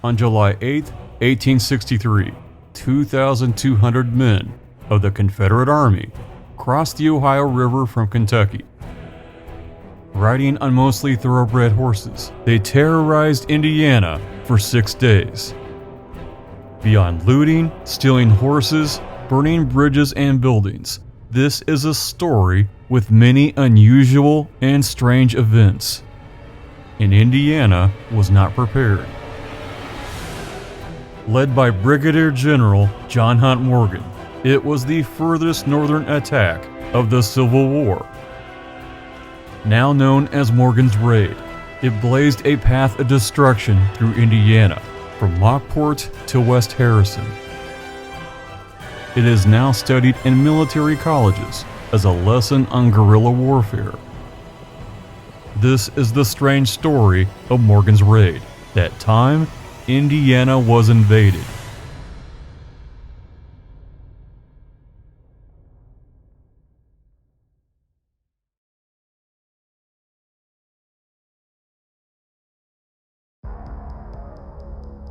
On July 8, 1863, 2,200 men of the Confederate Army crossed the Ohio River from Kentucky. Riding on mostly thoroughbred horses, they terrorized Indiana for 6 days. Beyond looting, stealing horses, burning bridges and buildings, this is a story with many unusual and strange events. And Indiana was not prepared. Led by Brigadier General John Hunt Morgan, it was the furthest northern attack of the Civil War. Now known as Morgan's Raid, it blazed a path of destruction through Indiana, from Lockport to West Harrison. It is now studied in military colleges as a lesson on guerrilla warfare. This is the strange story of Morgan's Raid. That time, Indiana was invaded.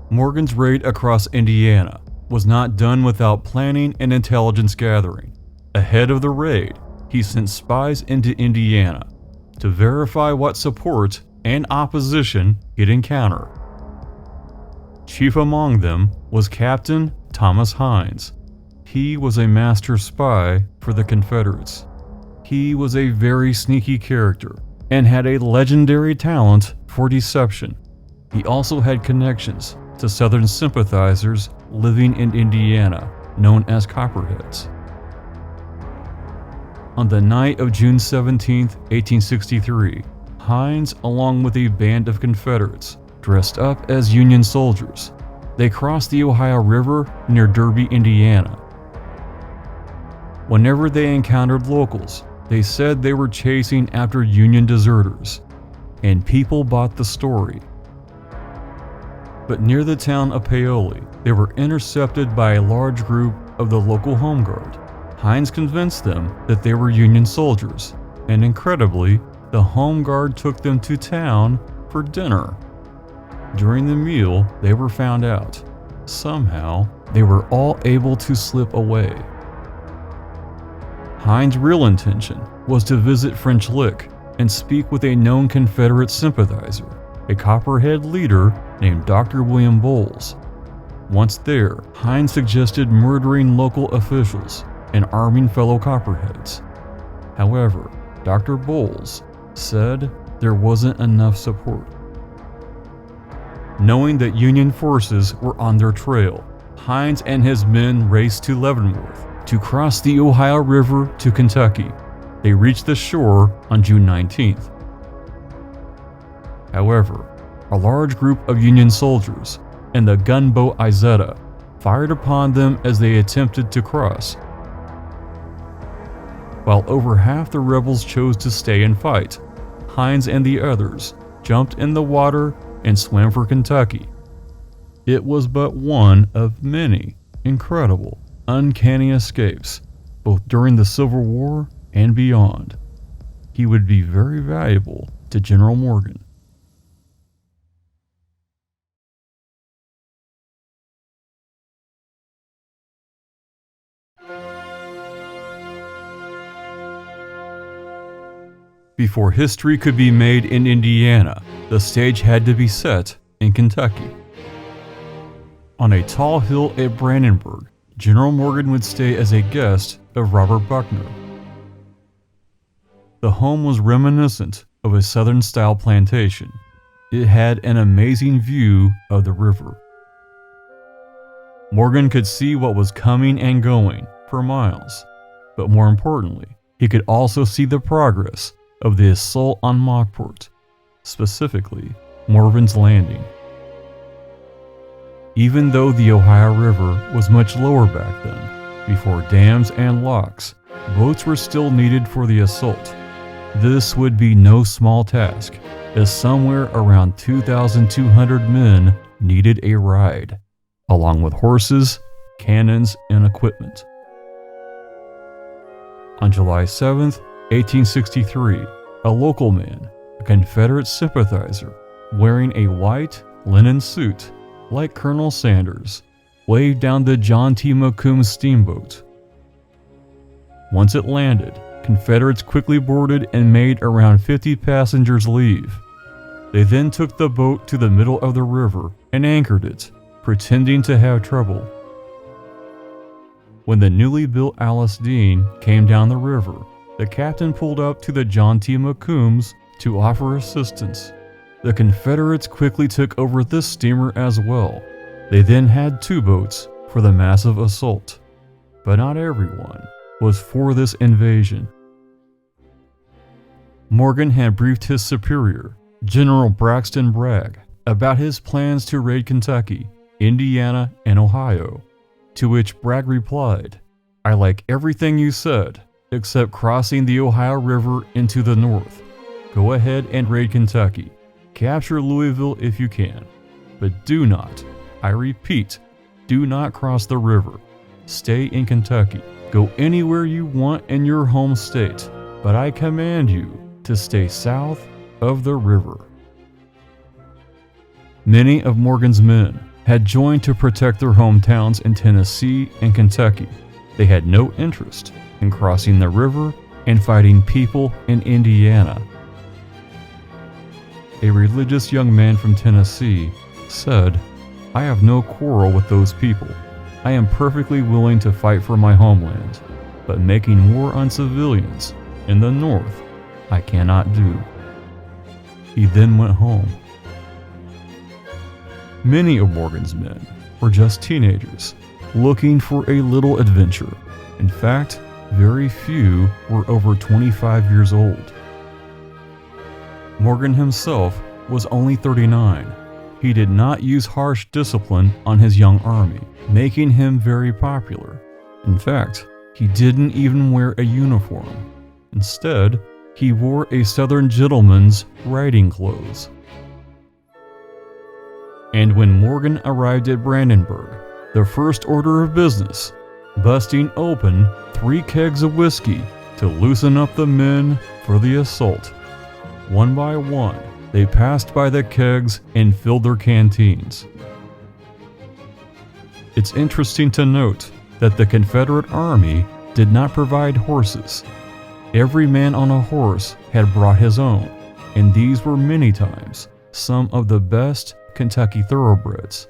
Morgan's raid across Indiana was not done without planning and intelligence gathering. Ahead of the raid, he sent spies into Indiana to verify what support and opposition he'd encounter. Chief among them was Captain Thomas Hines. He was a master spy for the Confederates. He was a very sneaky character and had a legendary talent for deception. He also had connections to Southern sympathizers living in Indiana, known as Copperheads. On the night of June 17, 1863, Hines, along with a band of Confederates, dressed up as Union soldiers, they crossed the Ohio River near Derby, Indiana. Whenever they encountered locals, they said they were chasing after Union deserters, and people bought the story. But near the town of Paoli, they were intercepted by a large group of the local Home Guard. Hines convinced them that they were Union soldiers, and incredibly, the Home Guard took them to town for dinner. During the meal, they were found out. Somehow, they were all able to slip away. Hines' real intention was to visit French Lick and speak with a known Confederate sympathizer, a Copperhead leader named Dr. William Bowles. Once there, Hines suggested murdering local officials and arming fellow Copperheads. However, Dr. Bowles said there wasn't enough support. Knowing that Union forces were on their trail, Hines and his men raced to Leavenworth to cross the Ohio River to Kentucky. They reached the shore on June 19th. However, a large group of Union soldiers and the gunboat Izetta fired upon them as they attempted to cross. While over half the rebels chose to stay and fight, Hines and the others jumped in the water and swam for Kentucky. It was but one of many incredible, uncanny escapes, both during the Civil War and beyond. He would be very valuable to General Morgan. Before history could be made in Indiana, the stage had to be set in Kentucky. On a tall hill at Brandenburg, General Morgan would stay as a guest of Robert Buckner. The home was reminiscent of a Southern-style plantation. It had an amazing view of the river. Morgan could see what was coming and going for miles, but more importantly, he could also see the progress of the assault on Lockport, specifically Morven's Landing. Even though the Ohio River was much lower back then, before dams and locks, boats were still needed for the assault. This would be no small task, as somewhere around 2,200 men needed a ride, along with horses, cannons, and equipment. On July 7th, 1863, a local man, a Confederate sympathizer, wearing a white linen suit, like Colonel Sanders, waved down the John T. McComb's steamboat. Once it landed, Confederates quickly boarded and made around 50 passengers leave. They then took the boat to the middle of the river and anchored it, pretending to have trouble. When the newly built Alice Dean came down the river, the captain pulled up to the John T. McComb's to offer assistance. The Confederates quickly took over this steamer as well. They then had 2 boats for the massive assault, but not everyone was for this invasion. Morgan had briefed his superior, General Braxton Bragg, about his plans to raid Kentucky, Indiana, and Ohio, to which Bragg replied, "I like everything you said, except crossing the Ohio River into the north. Go ahead and raid Kentucky. Capture Louisville if you can. But do not, I repeat, do not cross the river. Stay in Kentucky. Go anywhere you want in your home state, but I command you to stay south of the river." Many of Morgan's men had joined to protect their hometowns in Tennessee and Kentucky. They had no interest in crossing the river and fighting people in Indiana. A religious young man from Tennessee said, "I have no quarrel with those people. I am perfectly willing to fight for my homeland, but making war on civilians in the North, I cannot do." He then went home. Many of Morgan's men were just teenagers, looking for a little adventure. In fact, very few were over 25 years old. Morgan himself was only 39. He did not use harsh discipline on his young army, making him very popular. In fact, he didn't even wear a uniform. Instead, he wore a Southern gentleman's riding clothes. And when Morgan arrived at Brandenburg, the first order of business, busting open 3 kegs of whiskey to loosen up the men for the assault. One by one, they passed by the kegs and filled their canteens. It's interesting to note that the Confederate Army did not provide horses. Every man on a horse had brought his own, and these were many times some of the best Kentucky thoroughbreds.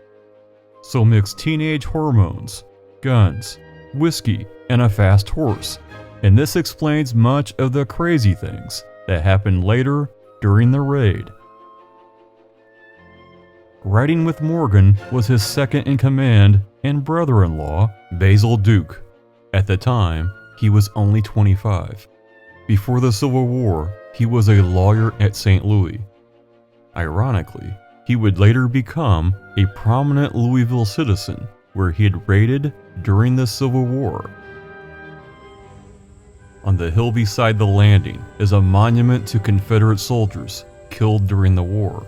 So mix teenage hormones, guns, whiskey, and a fast horse, and this explains much of the crazy things that happened later during the raid. Riding with Morgan was his second-in-command and brother-in-law, Basil Duke. At the time, he was only 25. Before the Civil War, he was a lawyer at St. Louis. Ironically, he would later become a prominent Louisville citizen, where he had raided during the Civil War. On the hill beside the landing is a monument to Confederate soldiers killed during the war.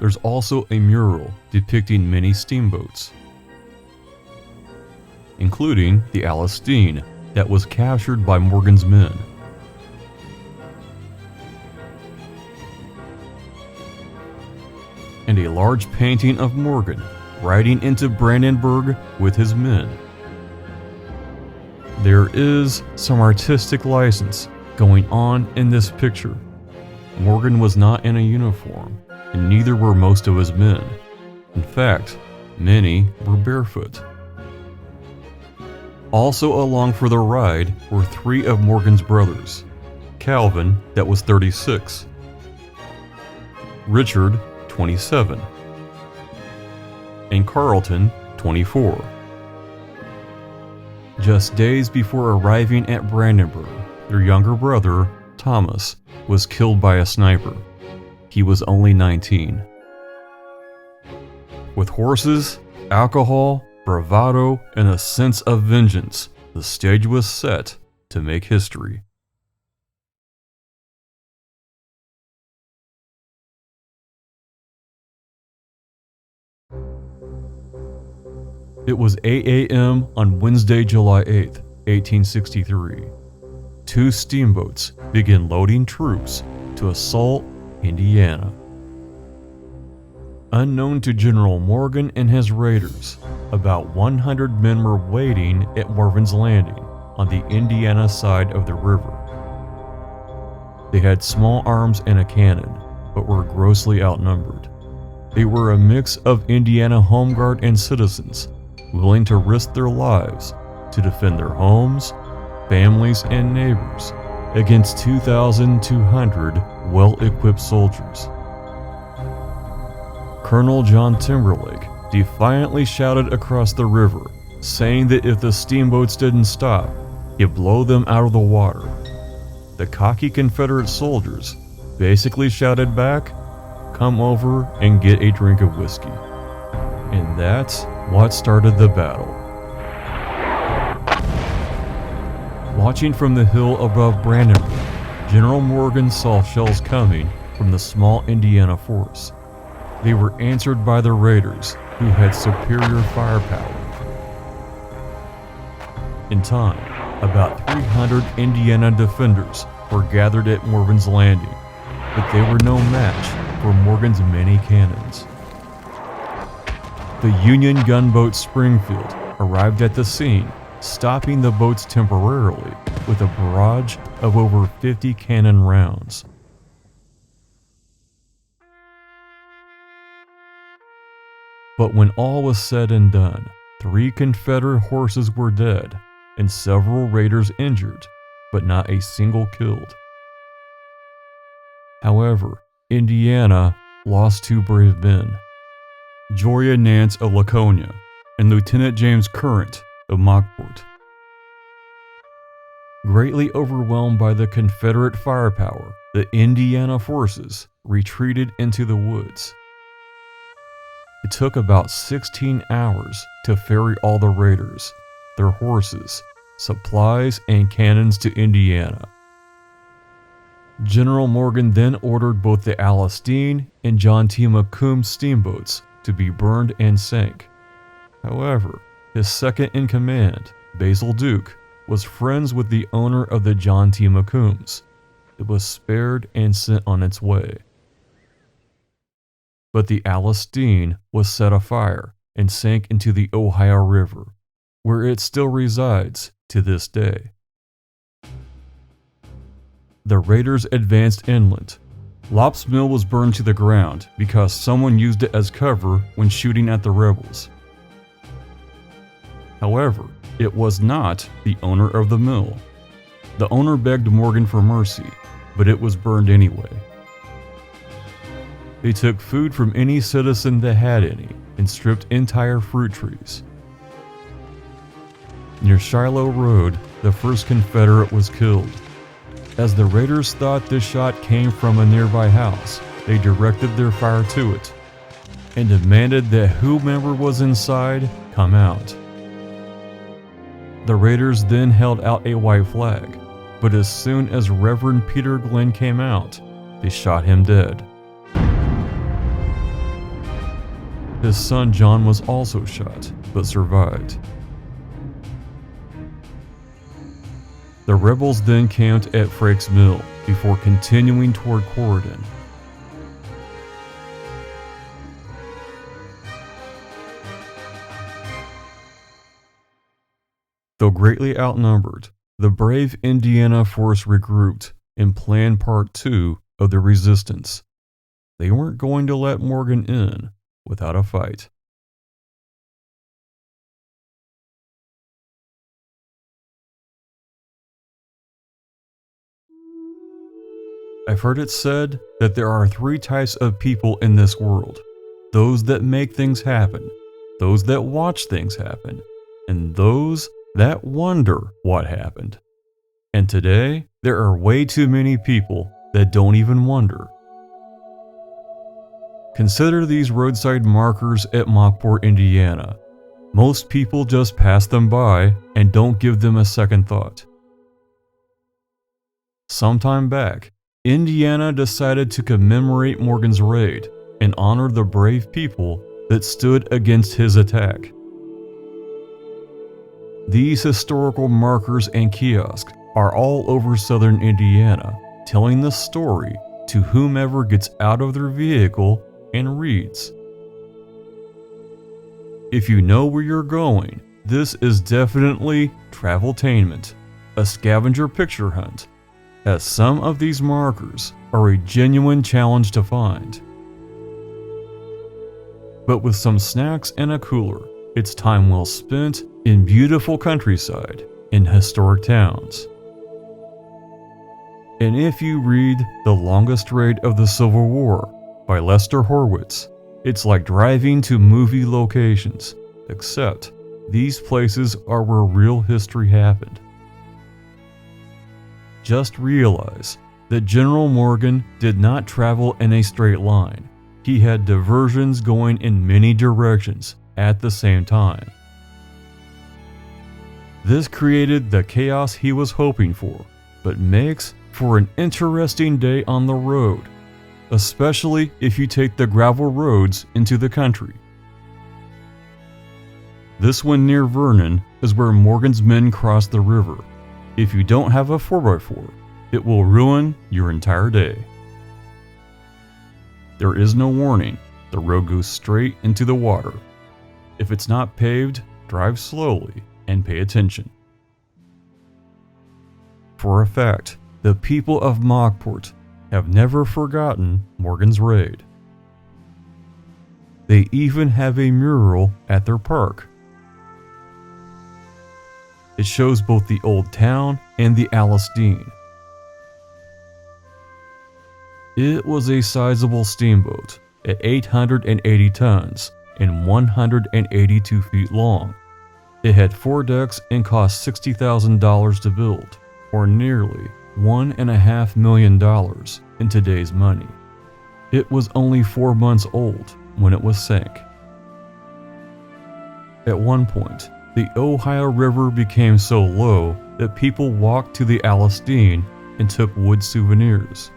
There's also a mural depicting many steamboats, including the Alice Dean that was captured by Morgan's men. And a large painting of Morgan riding into Brandenburg with his men. There is some artistic license going on in this picture. Morgan was not in a uniform, and neither were most of his men. In fact, many were barefoot. Also along for the ride were 3 of Morgan's brothers: Calvin, that was 36, Richard, 27, and Carleton, 24. Just days before arriving at Brandenburg, their younger brother, Thomas, was killed by a sniper. He was only 19. With horses, alcohol, bravado, and a sense of vengeance, the stage was set to make history. It was 8 a.m. on Wednesday, July 8, 1863. Two steamboats began loading troops to assault Indiana. Unknown to General Morgan and his raiders, about 100 men were waiting at Morgan's Landing on the Indiana side of the river. They had small arms and a cannon, but were grossly outnumbered. They were a mix of Indiana home guard and citizens, willing to risk their lives to defend their homes, families, and neighbors against 2,200 well-equipped soldiers. Colonel John Timberlake defiantly shouted across the river, saying that if the steamboats didn't stop, he'd blow them out of the water. The cocky Confederate soldiers basically shouted back, "Come over and get a drink of whiskey." And that's what started the battle. Watching from the hill above Brandonburg, General Morgan saw shells coming from the small Indiana force. They were answered by the raiders, who had superior firepower. In time, about 300 Indiana defenders were gathered at Morgan's Landing, but they were no match for Morgan's many cannons. The Union gunboat Springfield arrived at the scene, stopping the boats temporarily with a barrage of over 50 cannon rounds. But when all was said and done, 3 Confederate horses were dead and several raiders injured, but not a single killed. However, Indiana lost 2 brave men, Joria Nance of Laconia and Lieutenant James Current of Mockport. Greatly overwhelmed by the Confederate firepower, the Indiana forces retreated into the woods. It took about 16 hours to ferry all the raiders, their horses, supplies, and cannons to Indiana. General Morgan then ordered both the Alastine and John T. Macomb steamboats to be burned and sank. However, his second in command, Basil Duke, was friends with the owner of the John T. Macombs. It was spared and sent on its way. But the Alastine was set afire and sank into the Ohio River, where it still resides to this day. The raiders advanced inland. Lopp's Mill was burned to the ground because someone used it as cover when shooting at the rebels. However, it was not the owner of the mill. The owner begged Morgan for mercy, but it was burned anyway. They took food from any citizen that had any and stripped entire fruit trees. Near Shiloh Road, the first Confederate was killed. As the raiders thought this shot came from a nearby house, they directed their fire to it and demanded that whomever was inside come out. The raiders then held out a white flag, but as soon as Reverend Peter Glenn came out, they shot him dead. His son John was also shot, but survived. The rebels then camped at Frake's Mill before continuing toward Corydon. Though greatly outnumbered, the brave Indiana force regrouped and planned Part 2 of the resistance. They weren't going to let Morgan in without a fight. I've heard it said that there are 3 types of people in this world: those that make things happen, those that watch things happen, and those that wonder what happened. And today, there are way too many people that don't even wonder. Consider these roadside markers at Mockport, Indiana. Most people just pass them by and don't give them a second thought. Sometime back, Indiana decided to commemorate Morgan's raid and honor the brave people that stood against his attack. These historical markers and kiosks are all over southern Indiana, telling the story to whomever gets out of their vehicle and reads. If you know where you're going, this is definitely traveltainment, a scavenger picture hunt, as some of these markers are a genuine challenge to find. But with some snacks and a cooler, it's time well spent in beautiful countryside in historic towns. And if you read The Longest Raid of the Civil War by Lester Horwitz, it's like driving to movie locations, except these places are where real history happened. Just realize that General Morgan did not travel in a straight line. He had diversions going in many directions at the same time. This created the chaos he was hoping for, but makes for an interesting day on the road, especially if you take the gravel roads into the country. This one near Vernon is where Morgan's men crossed the river. If you don't have a 4x4, it will ruin your entire day. There is no warning. The road goes straight into the water. If it's not paved, drive slowly and pay attention. For a fact, the people of Mockport have never forgotten Morgan's raid. They even have a mural at their park. It shows both the old town and the Alice Dean. It was a sizable steamboat at 880 tons and 182 feet long. It had 4 decks and cost $60,000 to build, or nearly $1.5 million in today's money. It was only 4 months old when it was sank. At one point, the Ohio River became so low that people walked to the Alice Dean and took wood souvenirs.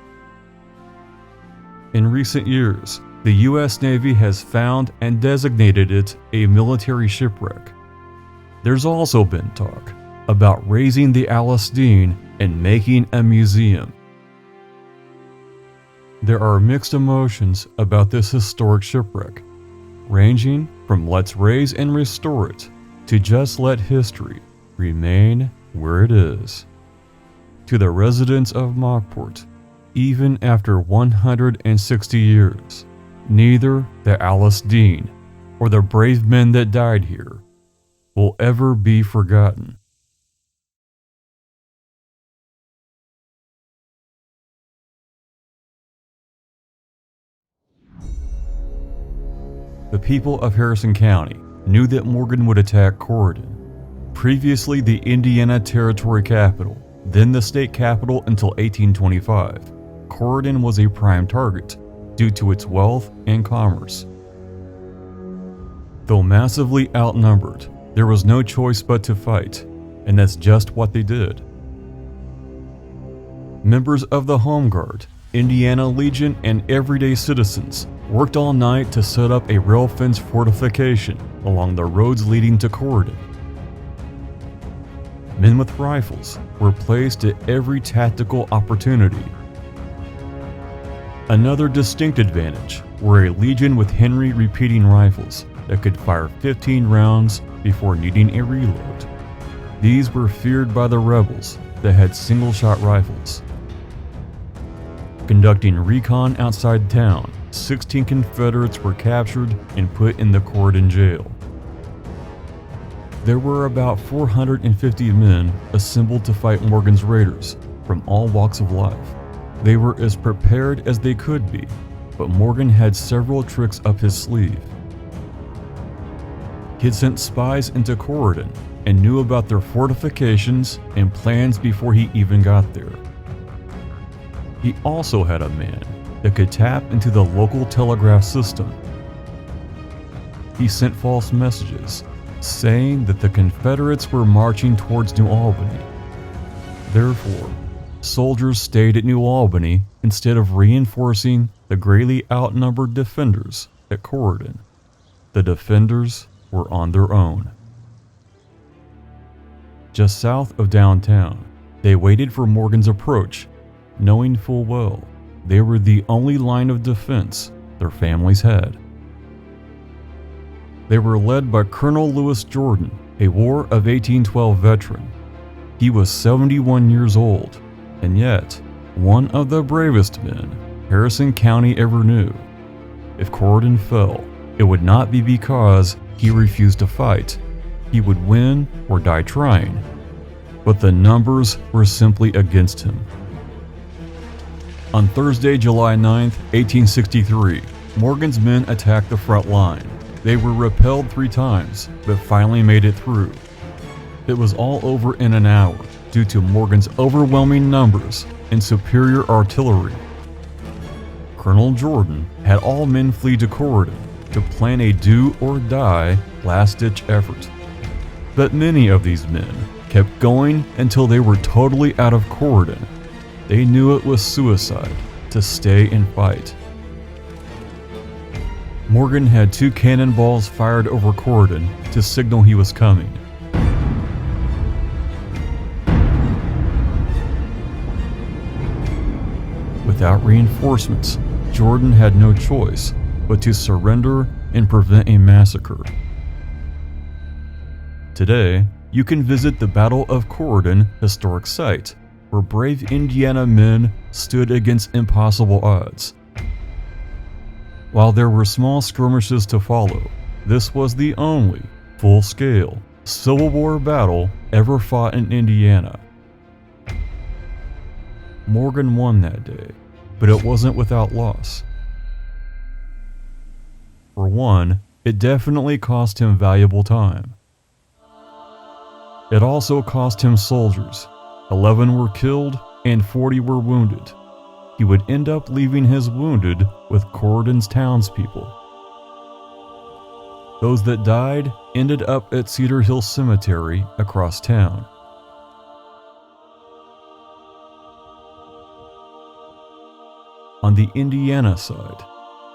In recent years, the U.S. Navy has found and designated it a military shipwreck. There's also been talk about raising the Alice Dean and making a museum. There are mixed emotions about this historic shipwreck, ranging from let's raise and restore it to just let history remain where it is. To the residents of Mockport, even after 160 years, neither the Alice Dean or the brave men that died here will ever be forgotten. The people of Harrison County knew that Morgan would attack Corydon, previously the Indiana Territory capital, then the state capital until 1825. Corydon was a prime target due to its wealth and commerce. Though massively outnumbered, there was no choice but to fight, and that's just what they did. Members of the Home Guard, Indiana Legion, and everyday citizens worked all night to set up a rail fence fortification along the roads leading to Corydon. Men with rifles were placed at every tactical opportunity. Another distinct advantage were a Legion with Henry repeating rifles that could fire 15 rounds before needing a reload. These were feared by the rebels that had single-shot rifles. Conducting recon outside town, 16 Confederates were captured and put in the Corydon jail. There were about 450 men assembled to fight Morgan's raiders from all walks of life. They were as prepared as they could be, but Morgan had several tricks up his sleeve. He had sent spies into Corydon and knew about their fortifications and plans before he even got there. He also had a man that could tap into the local telegraph system. He sent false messages, saying that the Confederates were marching towards New Albany. Therefore, soldiers stayed at New Albany instead of reinforcing the greatly outnumbered defenders at Corydon. The defenders were on their own. Just south of downtown, they waited for Morgan's approach, knowing full well they were the only line of defense their families had. They were led by Colonel Lewis Jordan, a War of 1812 veteran. He was 71 years old, and yet one of the bravest men Harrison County ever knew. If Corydon fell, it would not be because he refused to fight. He would win or die trying. But the numbers were simply against him. On Thursday, July 9, 1863, Morgan's men attacked the front line. They were repelled 3 times, but finally made it through. It was all over in an hour due to Morgan's overwhelming numbers and superior artillery. Colonel Jordan had all men flee to Corydon to plan a do-or-die last-ditch effort. But many of these men kept going until they were totally out of Corydon. They knew it was suicide to stay and fight. Morgan had 2 cannonballs fired over Corydon to signal he was coming. Without reinforcements, Jordan had no choice but to surrender and prevent a massacre. Today, you can visit the Battle of Corydon historic site, where brave Indiana men stood against impossible odds. While there were small skirmishes to follow, this was the only full-scale Civil War battle ever fought in Indiana. Morgan won that day, but it wasn't without loss. For one, it definitely cost him valuable time. It also cost him soldiers. 11 were killed and 40 were wounded. He would end up leaving his wounded with Corydon's townspeople. Those that died ended up at Cedar Hill Cemetery across town. On the Indiana side,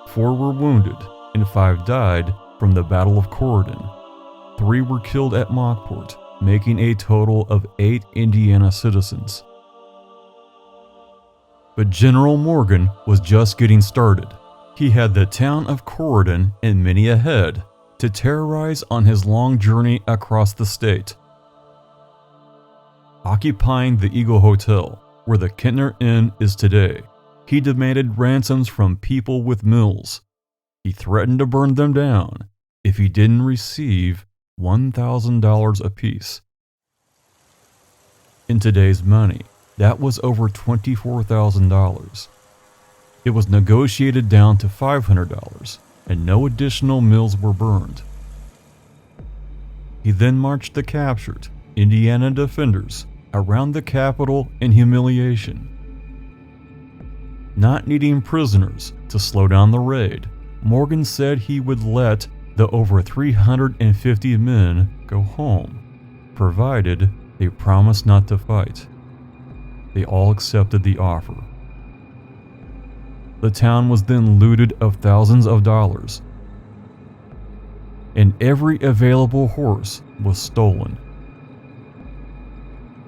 4 were wounded and 5 died from the Battle of Corydon. 3 were killed at Mockport, making a total of 8 Indiana citizens. But General Morgan was just getting started. He had the town of Corydon and many ahead to terrorize on his long journey across the state. Occupying the Eagle Hotel, where the Kentner Inn is today, he demanded ransoms from people with mills. He threatened to burn them down if he didn't receive $1,000 apiece. In today's money, that was over $24,000. It was negotiated down to $500, and no additional mills were burned. He then marched the captured Indiana defenders around the Capitol in humiliation. Not needing prisoners to slow down the raid, Morgan said he would let the over 350 men go home, provided they promised not to fight. They all accepted the offer. The town was then looted of thousands of dollars, and every available horse was stolen.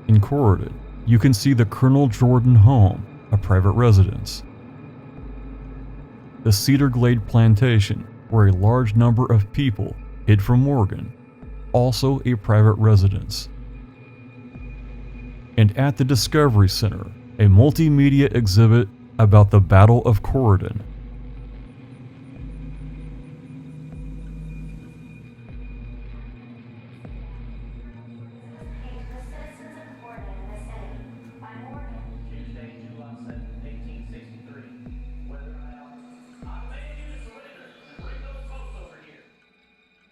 In Corydon, you can see the Colonel Jordan home, a private residence. The Cedar Glade Plantation, where a large number of people hid from Morgan, also a private residence. And at the Discovery Center, a multimedia exhibit about the Battle of Corydon.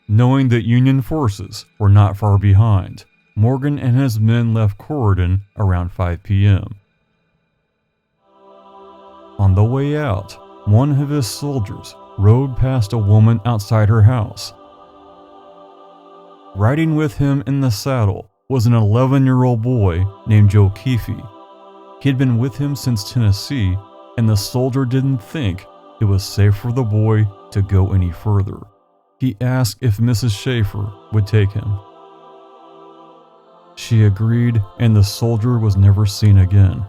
Knowing that Union forces were not far behind, Morgan and his men left Corydon around 5 p.m. On the way out, one of his soldiers rode past a woman outside her house. Riding with him in the saddle was an 11-year-old boy named Joe Keefe. He had been with him since Tennessee, and the soldier didn't think it was safe for the boy to go any further. He asked if Mrs. Schaefer would take him. She agreed, and the soldier was never seen again.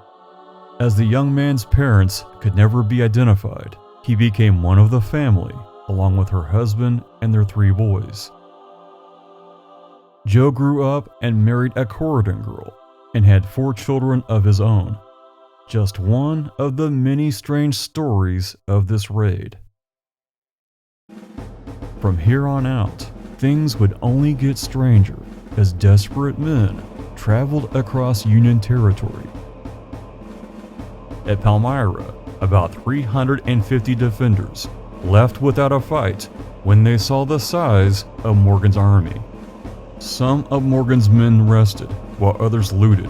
As the young man's parents could never be identified, he became one of the family, along with her husband and their 3 boys. Joe grew up and married a Corridon girl and had 4 children of his own. Just one of the many strange stories of this raid. From here on out, things would only get stranger as desperate men traveled across Union territory. At Palmyra, about 350 defenders left without a fight when they saw the size of Morgan's army. Some of Morgan's men rested, while others looted.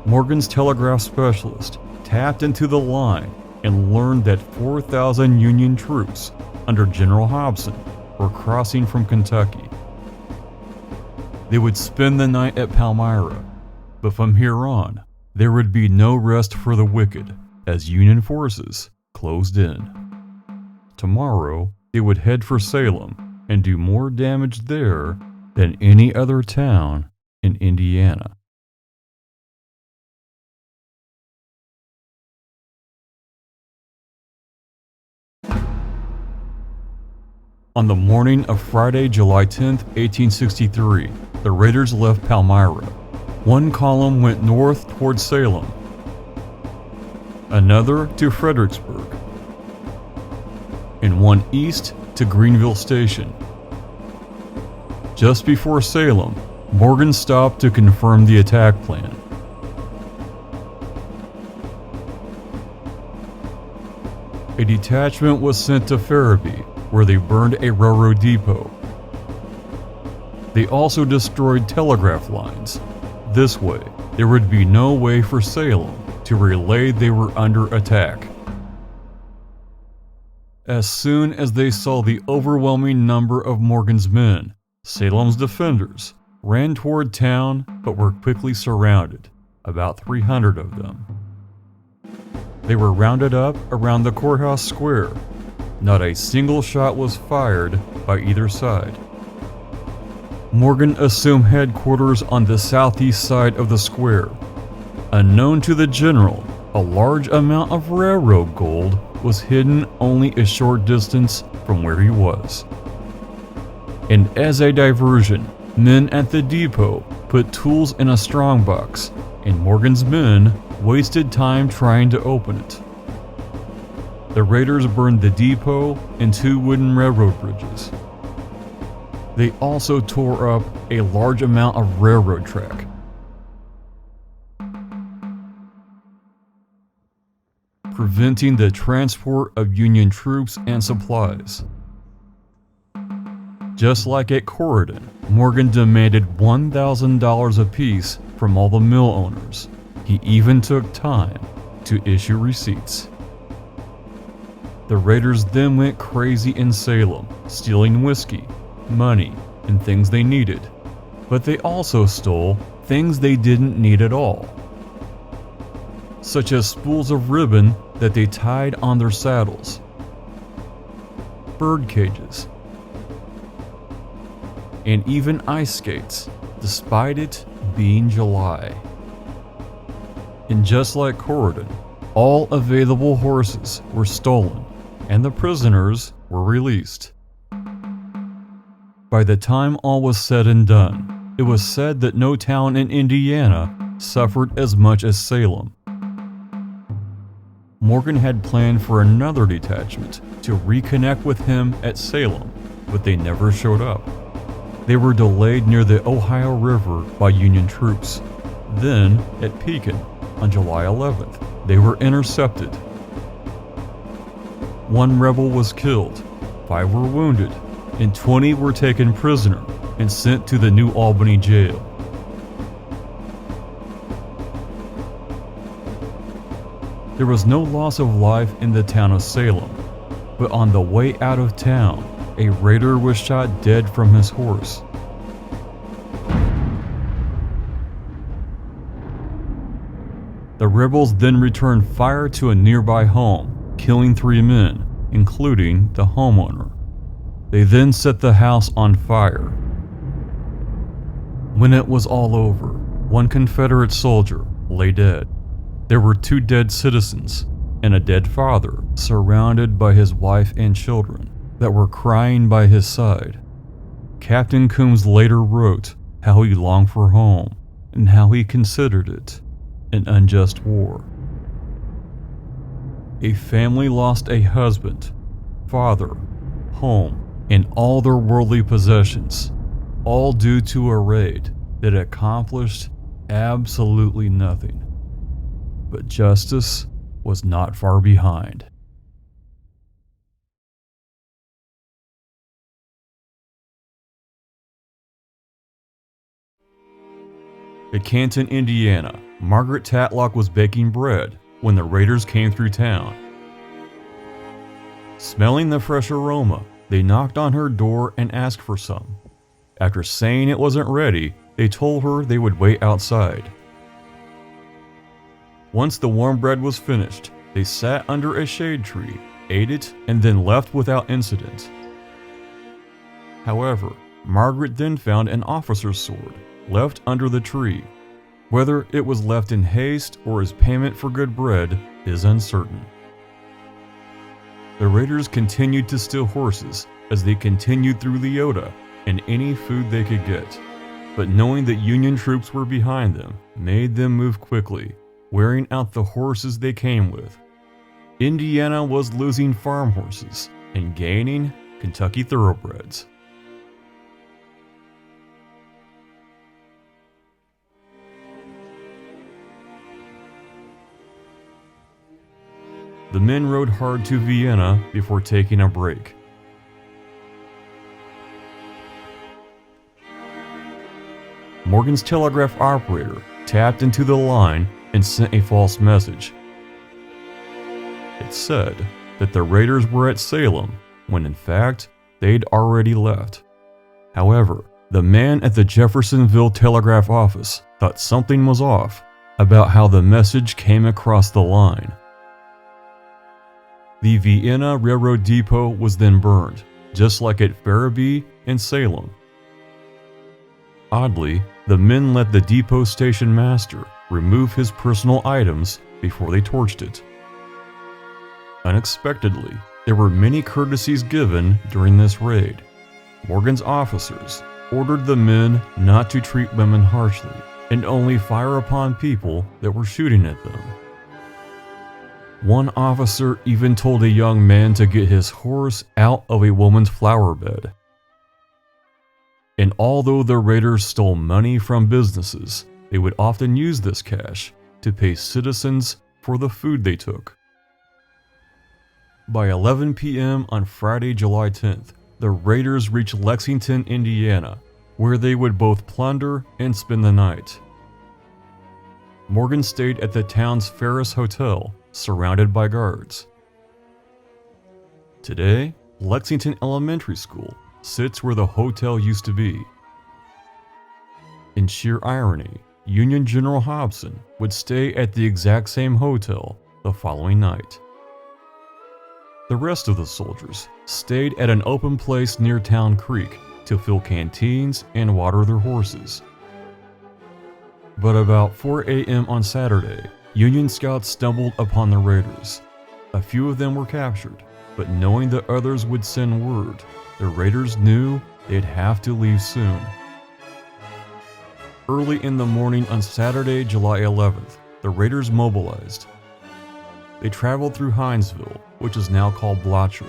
Morgan's telegraph specialist tapped into the line and learned that 4,000 Union troops under General Hobson were crossing from Kentucky. They would spend the night at Palmyra, but from here on, there would be no rest for the wicked as Union forces closed in. Tomorrow, they would head for Salem and do more damage there than any other town in Indiana. On the morning of Friday, July 10, 1863, the raiders left Palmyra. One column went north toward Salem, another to Fredericksburg, and one east to Greenville Station. Just before Salem, Morgan stopped to confirm the attack plan. A detachment was sent to Farabee, where they burned a railroad depot. They also destroyed telegraph lines. This way, there would be no way for Salem to relay they were under attack. As soon as they saw the overwhelming number of Morgan's men, Salem's defenders ran toward town but were quickly surrounded, about 300 of them. They were rounded up around the courthouse square. Not a single shot was fired by either side. Morgan assumed headquarters on the southeast side of the square. Unknown to the general, a large amount of railroad gold was hidden only a short distance from where he was. And as a diversion, men at the depot put tools in a strongbox, and Morgan's men wasted time trying to open it. The raiders burned the depot and 2 wooden railroad bridges. They also tore up a large amount of railroad track. Preventing the transport of Union troops and supplies. Just like at Corridon, Morgan demanded $1,000 apiece from all the mill owners. He even took time to issue receipts. The raiders then went crazy in Salem, stealing whiskey, money, and things they needed. But they also stole things they didn't need at all, such as spools of ribbon that they tied on their saddles, bird cages, and even ice skates, despite it being July. And just like Corridon, all available horses were stolen, and the prisoners were released. By the time all was said and done, it was said that no town in Indiana suffered as much as Salem. Morgan had planned for another detachment to reconnect with him at Salem, but they never showed up. They were delayed near the Ohio River by Union troops. Then, at Pekin, on July 11th, they were intercepted. 1 rebel was killed, 5 were wounded, and 20 were taken prisoner and sent to the New Albany jail. There was no loss of life in the town of Salem. But on the way out of town, a raider was shot dead from his horse. The rebels then returned fire to a nearby home, killing 3 men, including the homeowner. They then set the house on fire. When it was all over, one Confederate soldier lay dead. There were 2 dead citizens and a dead father surrounded by his wife and children that were crying by his side. Captain Coombs later wrote how he longed for home and how he considered it an unjust war. A family lost a husband, father, home, and all their worldly possessions, all due to a raid that accomplished absolutely nothing. But justice was not far behind. At Canton, Indiana, Margaret Tatlock was baking bread when the raiders came through town. Smelling the fresh aroma, they knocked on her door and asked for some. After saying it wasn't ready, they told her they would wait outside. Once the warm bread was finished, they sat under a shade tree, ate it, and then left without incident. However, Margaret then found an officer's sword left under the tree. Whether it was left in haste or as payment for good bread is uncertain. The raiders continued to steal horses as they continued through Leota and any food they could get, but knowing that Union troops were behind them made them move quickly, wearing out the horses they came with. Indiana was losing farm horses and gaining Kentucky thoroughbreds. The men rode hard to Vienna before taking a break. Morgan's telegraph operator tapped into the line and sent a false message. It said that the raiders were at Salem, when in fact, they'd already left. However, the man at the Jeffersonville telegraph office thought something was off about how the message came across the line. The Vienna Railroad Depot was then burned, just like at Farabee and Salem. Oddly, the men let the depot station master remove his personal items before they torched it. Unexpectedly, there were many courtesies given during this raid. Morgan's officers ordered the men not to treat women harshly and only fire upon people that were shooting at them. One officer even told a young man to get his horse out of a woman's flower bed. And although the raiders stole money from businesses, they would often use this cash to pay citizens for the food they took. By 11 p.m. on Friday, July 10th, the raiders reached Lexington, Indiana, where they would both plunder and spend the night. Morgan stayed at the town's Ferris Hotel, surrounded by guards. Today, Lexington Elementary School sits where the hotel used to be. In sheer irony, Union General Hobson would stay at the exact same hotel the following night. The rest of the soldiers stayed at an open place near Town Creek to fill canteens and water their horses. But about 4 a.m. on Saturday, Union scouts stumbled upon the raiders. A few of them were captured, but knowing the others would send word, the raiders knew they'd have to leave soon. Early in the morning on Saturday, July 11th, the raiders mobilized. They traveled through Hinesville, which is now called Blotcher,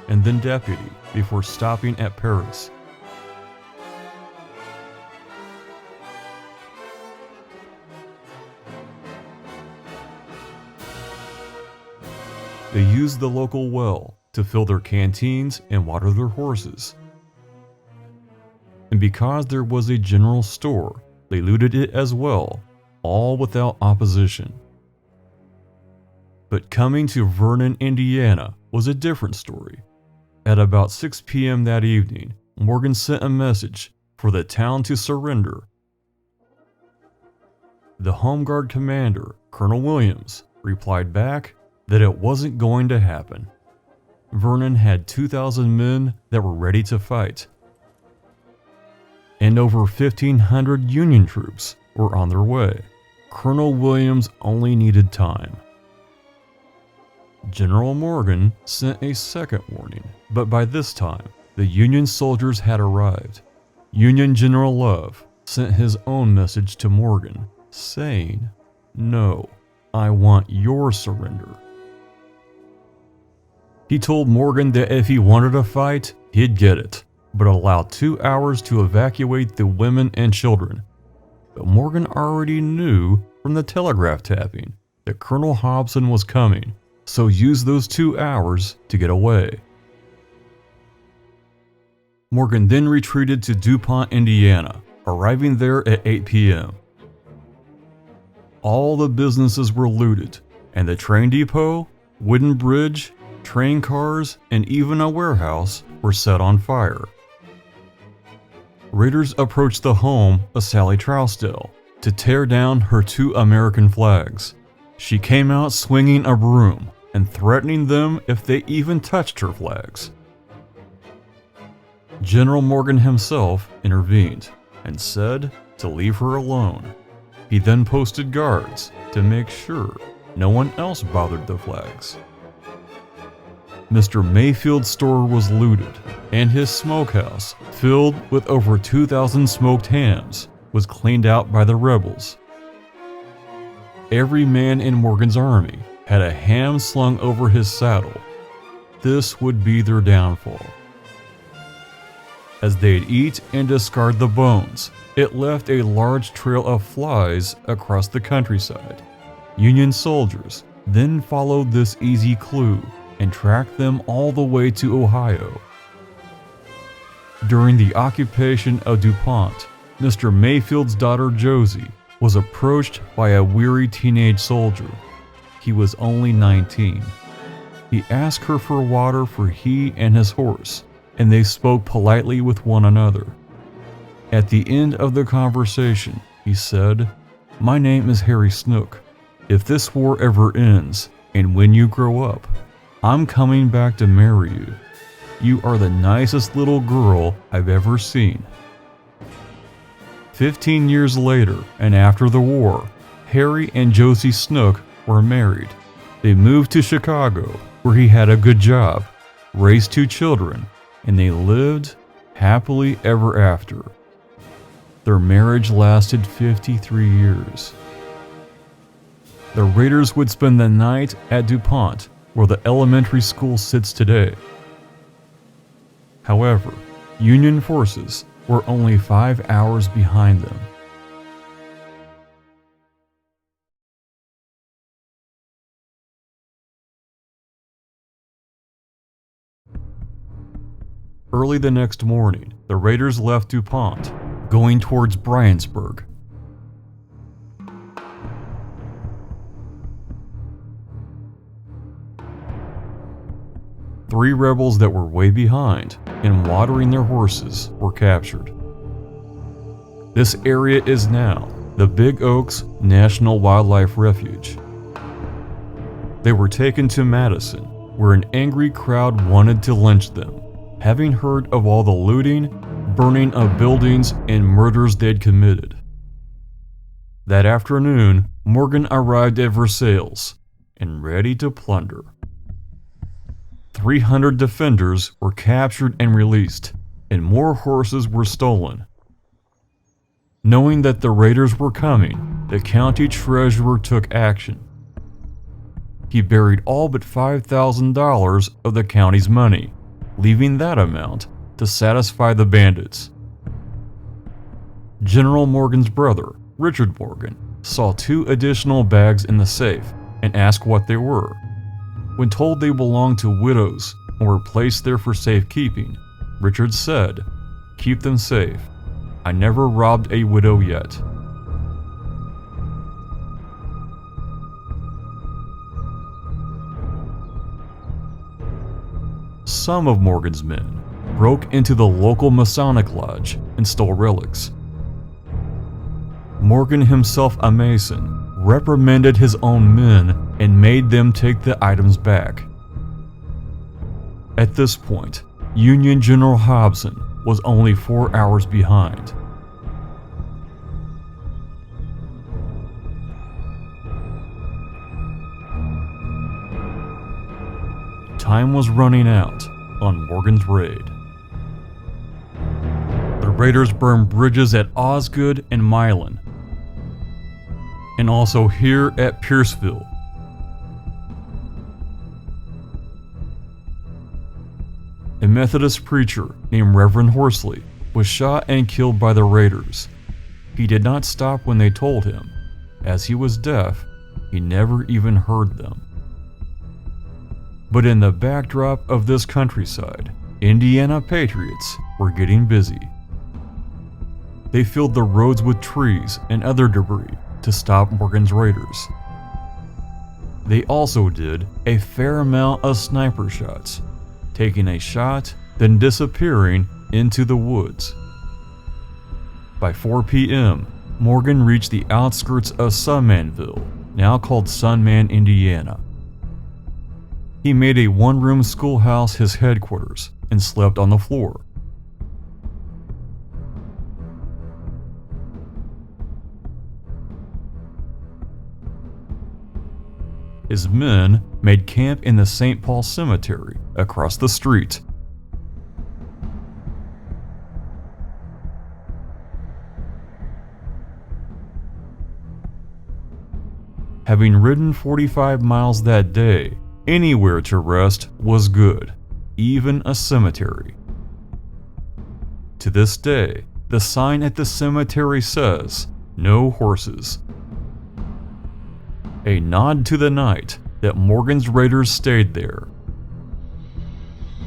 and then Deputy before stopping at Paris. They used the local well to fill their canteens and water their horses. And because there was a general store, they looted it as well, all without opposition. But coming to Vernon, Indiana, was a different story. At about 6 p.m. that evening, Morgan sent a message for the town to surrender. The Home Guard commander, Colonel Williams, replied back that it wasn't going to happen. Vernon had 2,000 men that were ready to fight, and over 1,500 Union troops were on their way. Colonel Williams only needed time. General Morgan sent a second warning, but by this time, the Union soldiers had arrived. Union General Love sent his own message to Morgan, saying, "No, I want your surrender." He told Morgan that if he wanted a fight, he'd get it, but allowed 2 hours to evacuate the women and children. But Morgan already knew from the telegraph tapping that Colonel Hobson was coming, so used those 2 hours to get away. Morgan then retreated to DuPont, Indiana, arriving there at 8 p.m. All the businesses were looted, and the train depot, wooden bridge, train cars, and even a warehouse were set on fire. Raiders approached the home of Sally Trousdale to tear down her 2 American flags. She came out swinging a broom and threatening them if they even touched her flags. General Morgan himself intervened and said to leave her alone. He then posted guards to make sure no one else bothered the flags. Mr. Mayfield's store was looted, and his smokehouse, filled with over 2,000 smoked hams, was cleaned out by the rebels. Every man in Morgan's army had a ham slung over his saddle. This would be their downfall. As they'd eat and discard the bones, it left a large trail of flies across the countryside. Union soldiers then followed this easy clue and tracked them all the way to Ohio. During the occupation of DuPont, Mr. Mayfield's daughter Josie was approached by a weary teenage soldier. He was only 19. He asked her for water for he and his horse, and they spoke politely with one another. At the end of the conversation, he said, "My name is Harry Snook. If this war ever ends, and when you grow up, I'm coming back to marry you. You are the nicest little girl I've ever seen." 15 years later, and after the war, Harry and Josie Snook were married. They moved to Chicago, where he had a good job, raised 2 children, and they lived happily ever after. Their marriage lasted 53 years. The Raiders would spend the night at DuPont, where the elementary school sits today. However, Union forces were only 5 hours behind them. Early the next morning, the Raiders left DuPont, going towards Bryansburg. Three rebels that were way behind and watering their horses were captured. This area is now the Big Oaks National Wildlife Refuge. They were taken to Madison, where an angry crowd wanted to lynch them, having heard of all the looting, burning of buildings, and murders they'd committed. That afternoon, Morgan arrived at Versailles and ready to plunder. 300 defenders were captured and released, and more horses were stolen. Knowing that the Raiders were coming, the county treasurer took action. He buried all but $5,000 of the county's money, leaving that amount to satisfy the bandits. General Morgan's brother, Richard Morgan, saw 2 additional bags in the safe and asked what they were. When told they belonged to widows and were placed there for safekeeping, Richard said, "Keep them safe. I never robbed a widow yet." some of Morgan's men broke into the local Masonic lodge and stole relics. Morgan, himself a Mason, reprimanded his own men and made them take the items back. At this point, Union General Hobson was only 4 hours behind. Time was running out on Morgan's raid. The raiders burned bridges at Osgood and Milan, and also here at Pierceville. A Methodist preacher named Reverend Horsley was shot and killed by the raiders. He did not stop when they told him. As he was deaf, he never even heard them. But in the backdrop of this countryside, Indiana patriots were getting busy. They filled the roads with trees and other debris to stop Morgan's raiders. They also did a fair amount of sniper shots, taking a shot, then disappearing into the woods. By 4 p.m., Morgan reached the outskirts of Sunmanville, now called Sunman, Indiana. He made a one-room schoolhouse his headquarters and slept on the floor. His men made camp in the St. Paul Cemetery across the street. Having ridden 45 miles that day, anywhere to rest was good, even a cemetery. To this day, the sign at the cemetery says, "No horses." A nod to the night that Morgan's raiders stayed there.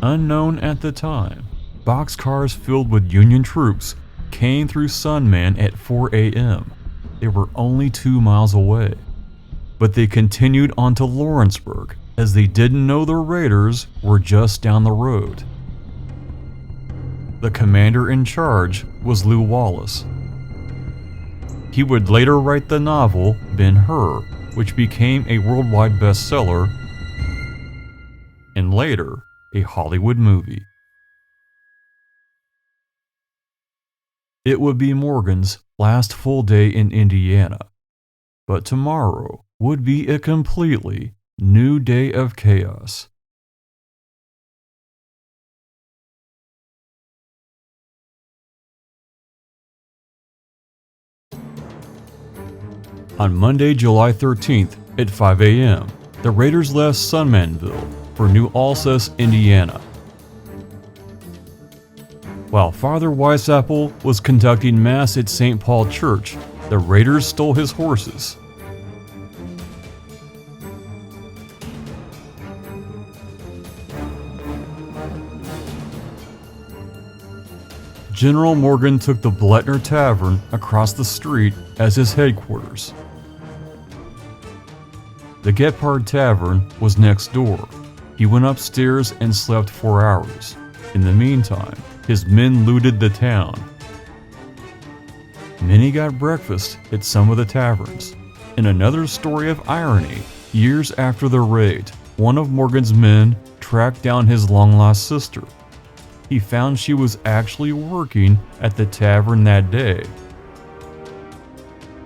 Unknown at the time, boxcars filled with Union troops came through Sunman at 4 a.m. They were only 2 miles away, but they continued on to Lawrenceburg as they didn't know the raiders were just down the road. The commander in charge was Lew Wallace. He would later write the novel Ben-Hur, which became a worldwide bestseller, and later a Hollywood movie. It would be Morgan's last full day in Indiana, but tomorrow would be a completely new day of chaos. On Monday, July 13th at 5 a.m., the raiders left Sunmanville for New Alsace, Indiana. While Father Weishaupt was conducting Mass at St. Paul Church, the raiders stole his horses. General Morgan took the Bletner Tavern across the street as his headquarters. The Gepard Tavern was next door. He went upstairs and slept 4 hours. In the meantime, his men looted the town. Many got breakfast at some of the taverns. In another story of irony, years after the raid, one of Morgan's men tracked down his long-lost sister. He found she was actually working at the tavern that day.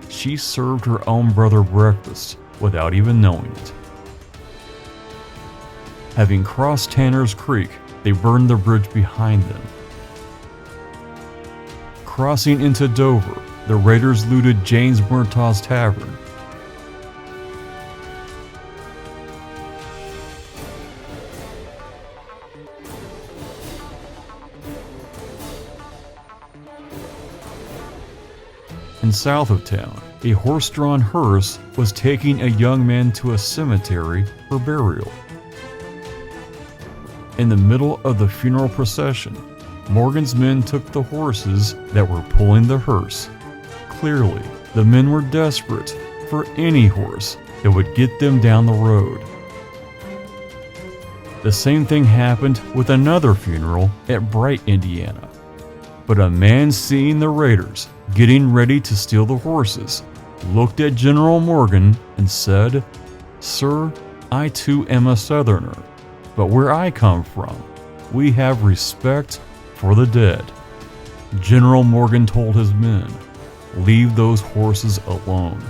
She served her own brother breakfast without even knowing it. Having crossed Tanner's Creek, they burned the bridge behind them. Crossing into Dover, the raiders looted James Murtaugh's tavern. And south of town, a horse-drawn hearse was taking a young man to a cemetery for burial. In the middle of the funeral procession, Morgan's men took the horses that were pulling the hearse. Clearly, the men were desperate for any horse that would get them down the road. The same thing happened with another funeral at Bright, Indiana. But a man seeing the raiders getting ready to steal the horses looked at General Morgan and said, "Sir, I too am a Southerner, but where I come from, we have respect for the dead." General Morgan told his men, "Leave those horses alone."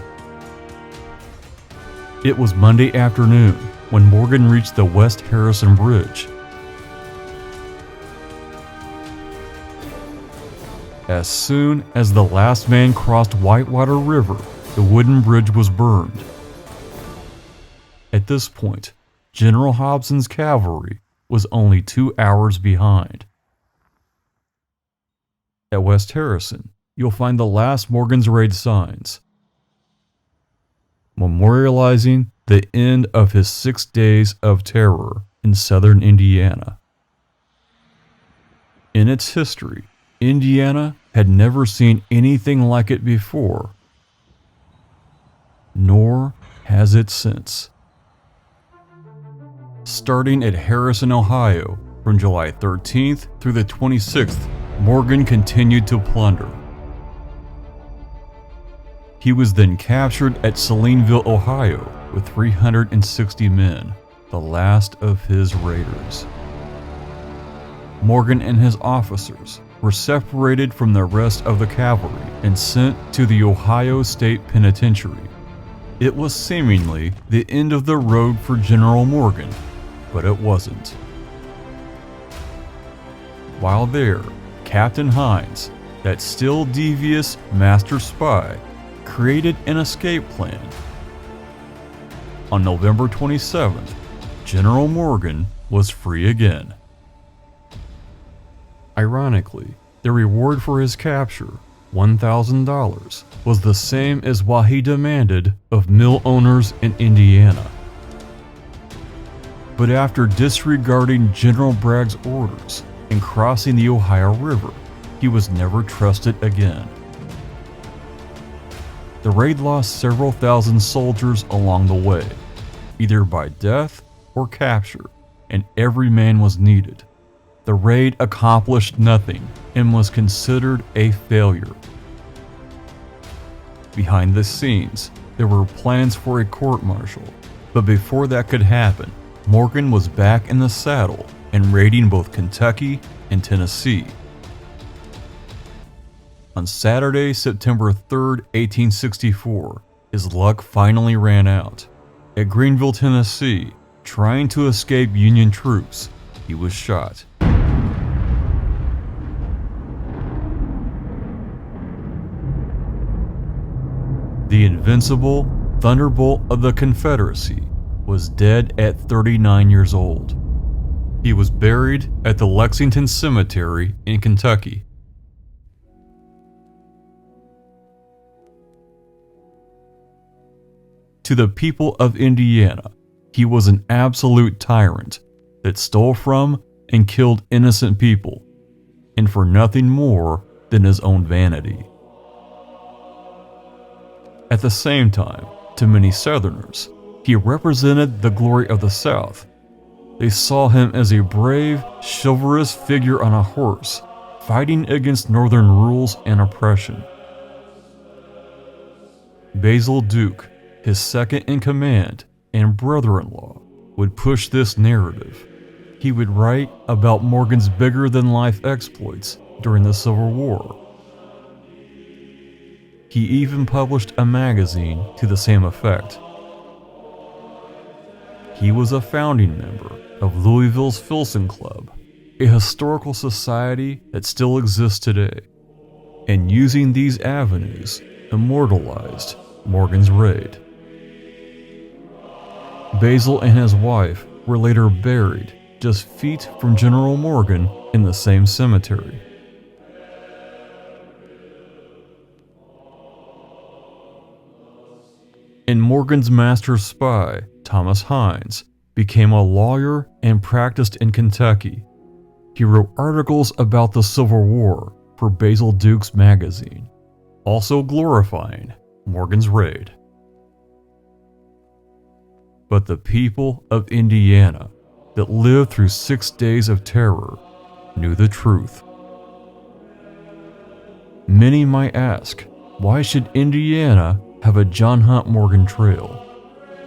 It was Monday afternoon when Morgan reached the West Harrison Bridge. As soon as the last man crossed Whitewater River, the wooden bridge was burned. At this point, General Hobson's cavalry was only 2 hours behind. At West Harrison, you'll find the last Morgan's Raid signs, memorializing the end of his 6 days of terror in southern Indiana. In its history, Indiana had never seen anything like it before, nor has it since. Starting at Harrison, Ohio, from July 13th through the 26th, Morgan continued to plunder. He was then captured at Salineville, Ohio, with 360 men, the last of his raiders. Morgan and his officers were separated from the rest of the cavalry and sent to the Ohio State Penitentiary. It was seemingly the end of the road for General Morgan, but it wasn't. While there, Captain Hines, that still devious master spy, created an escape plan. On November 27th, General Morgan was free again. Ironically, the reward for his capture, $1,000, was the same as what he demanded of mill owners in Indiana. But after disregarding General Bragg's orders and crossing the Ohio River, he was never trusted again. The raid lost several thousand soldiers along the way, either by death or capture, and every man was needed. The raid accomplished nothing and was considered a failure. Behind the scenes, there were plans for a court-martial, but before that could happen, Morgan was back in the saddle and raiding both Kentucky and Tennessee. On Saturday, September 3rd, 1864, his luck finally ran out. At Greenville, Tennessee, trying to escape Union troops, he was shot. The invincible Thunderbolt of the Confederacy was dead at 39 years old. He was buried at the Lexington Cemetery in Kentucky. To the people of Indiana, he was an absolute tyrant that stole from and killed innocent people, and for nothing more than his own vanity. At the same time, to many Southerners, he represented the glory of the South. They saw him as a brave, chivalrous figure on a horse, fighting against Northern rules and oppression. Basil Duke, his second in command and brother-in-law, would push this narrative. He would write about Morgan's bigger-than-life exploits during the Civil War. He even published a magazine to the same effect. He was a founding member of Louisville's Filson Club, a historical society that still exists today, and using these avenues immortalized Morgan's raid. Basil and his wife were later buried just feet from General Morgan in the same cemetery. And Morgan's master spy, Thomas Hines, became a lawyer and practiced in Kentucky. He wrote articles about the Civil War for Basil Duke's magazine, also glorifying Morgan's raid. But the people of Indiana, that lived through 6 days of terror knew the truth. Many might ask, why should Indiana have a John Hunt Morgan Trail?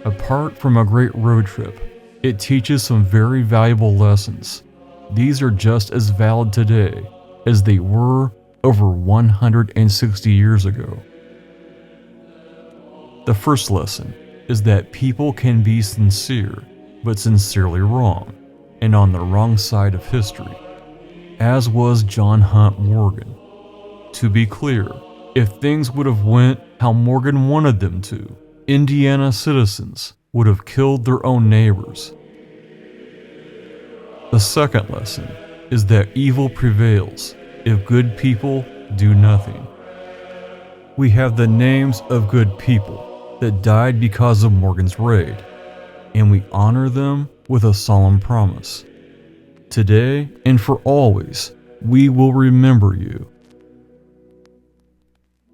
Apart from a great road trip, it teaches some very valuable lessons. These are just as valid today as they were over 160 years ago. The first lesson is that people can be sincere, but sincerely wrong, and on the wrong side of history, as was John Hunt Morgan. To be clear, if things would have went how Morgan wanted them to, Indiana citizens would have killed their own neighbors. The second lesson is that evil prevails if good people do nothing. We have the names of good people that died because of Morgan's raid, and we honor them with a solemn promise. Today and for always, we will remember you.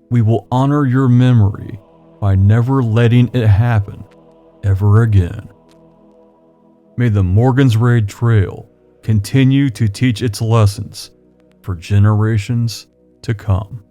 We will honor your memory by never letting it happen ever again. May the Morgan's Raid Trail continue to teach its lessons for generations to come.